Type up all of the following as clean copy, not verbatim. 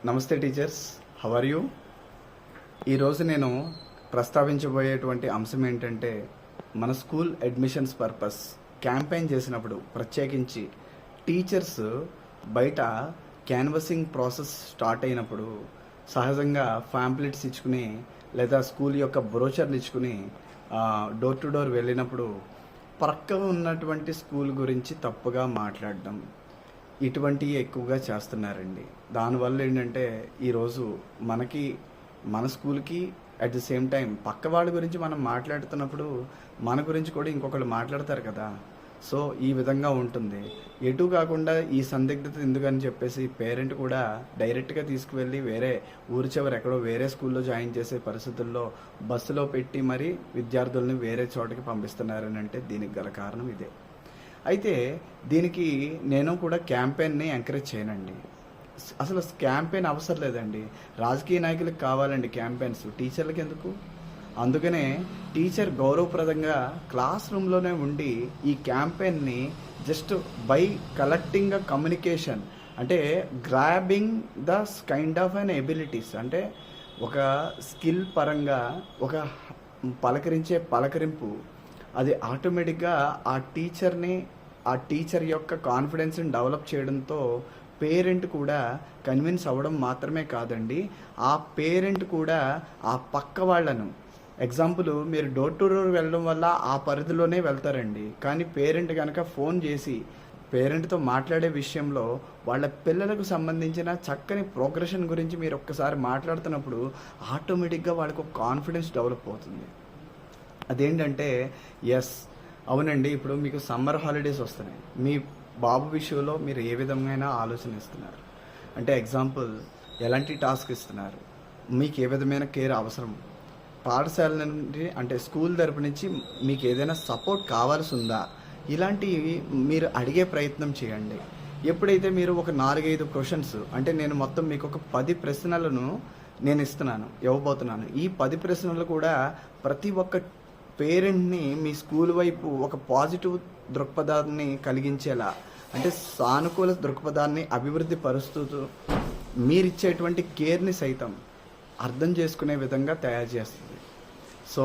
నమస్తే teachers, how are you? ఈరోజు నేను ప్రస్తావించబోయేటువంటి అంశం ఏంటంటే మన స్కూల్ అడ్మిషన్స్ పర్పస్ క్యాంపెయిన్ చేసినప్పుడు ప్రత్యేకించి టీచర్స్ బయట క్యాన్వసింగ్ ప్రాసెస్ స్టార్ట్ అయినప్పుడు సహజంగా ఫ్యాంప్లెట్స్ ఇచ్చుకుని లేదా స్కూల్ యొక్క బ్రోచర్లు ఇచ్చుకుని డోర్ టు డోర్ వెళ్ళినప్పుడు ప్రక్కన ఉన్నటువంటి స్కూల్ గురించి తప్పుగా మాట్లాడడం ఇటువంటివి ఎక్కువగా చేస్తున్నారండి. దానివల్ల ఏంటంటే ఈరోజు మన స్కూల్కి అట్ ది సేమ్ టైం పక్క వాళ్ళ గురించి మనం మాట్లాడుతున్నప్పుడు మన గురించి కూడా ఇంకొకళ్ళు మాట్లాడతారు కదా. సో ఈ విధంగా ఉంటుంది. ఎటు కాకుండా ఈ సందిగ్ధత ఎందుకని చెప్పేసి పేరెంట్ కూడా డైరెక్ట్గా తీసుకువెళ్ళి వేరే ఊరి చివరి ఎక్కడో వేరే స్కూల్లో జాయిన్ చేసే పరిస్థితుల్లో బస్సులో పెట్టి మరి విద్యార్థుల్ని వేరే చోటకి పంపిస్తున్నారని అంటే దీనికి గల కారణం ఇదే. అయితే దీనికి నేను కూడా క్యాంపెయిన్ని ఎంకరేజ్ చేయనండి. అసలు క్యాంపెయిన్ అవసరం లేదండి. రాజకీయ నాయకులకు కావాలండి క్యాంపెయిన్స్, టీచర్లకు ఎందుకు? అందుకనే టీచర్ గౌరవప్రదంగా క్లాస్ రూమ్లోనే ఉండి ఈ క్యాంపెయిన్ని just by collecting a communication అంటే grabbing the kind of an abilities అంటే ఒక స్కిల్ పరంగా ఒక పలకరింపు అది ఆటోమేటిక్గా ఆ టీచర్ యొక్క కాన్ఫిడెన్స్ని డెవలప్ చేయడంతో పేరెంట్ కూడా కన్విన్స్ అవ్వడం మాత్రమే కాదండి, ఆ పేరెంట్ కూడా ఆ పక్క వాళ్ళను ఎగ్జాంపుల్ మీరు డోర్ టు డోర్ వెళ్ళడం వల్ల ఆ పరిధిలోనే వెళ్తారండి. కానీ పేరెంట్ కనుక ఫోన్ చేసి పేరెంట్తో మాట్లాడే విషయంలో వాళ్ళ పిల్లలకు సంబంధించిన చక్కని ప్రోగ్రెషన్ గురించి మీరు ఒక్కసారి మాట్లాడుతున్నప్పుడు ఆటోమేటిక్గా వాళ్ళకు కాన్ఫిడెన్స్ డెవలప్ అవుతుంది. అదేంటంటే ఎస్ అవునండి, ఇప్పుడు మీకు సమ్మర్ హాలిడేస్ వస్తున్నాయి, మీ బాబు విషయంలో మీరు ఏ విధమైన ఆలోచన ఇస్తున్నారు అంటే ఎగ్జాంపుల్ ఎలాంటి టాస్క్ ఇస్తున్నారు, మీకు ఏ విధమైన కేర్ అవసరం, పాఠశాల నుండి అంటే స్కూల్ తరపు నుంచి మీకు ఏదైనా సపోర్ట్ కావాల్సి ఉందా, ఇలాంటివి మీరు అడిగే ప్రయత్నం చేయండి. ఎప్పుడైతే మీరు ఒక 4-5 క్వశ్చన్స్ అంటే నేను మొత్తం మీకు ఒక 10 ప్రశ్నలను నేను ఇవ్వబోతున్నాను. ఈ 10 ప్రశ్నలు కూడా ప్రతి ఒక్క పేరెంట్ని మీ స్కూల్ వైపు ఒక పాజిటివ్ దృక్పథాన్ని కలిగించేలా అంటే సానుకూల దృక్పథాన్ని అభివృద్ధి పరుస్తూ మీరిచ్చేటువంటి కేర్ని సైతం అర్థం చేసుకునే విధంగా తయారు చేస్తుంది. సో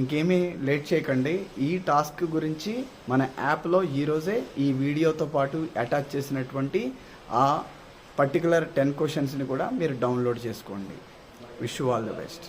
ఇంకేమీ లేట్ చేయకండి, ఈ టాస్క్ గురించి మన యాప్లో ఈరోజే ఈ వీడియోతో పాటు అటాచ్ చేసినటువంటి ఆ పర్టికులర్ 10 క్వశ్చన్స్ని కూడా మీరు డౌన్లోడ్ చేసుకోండి. Wish you all the best.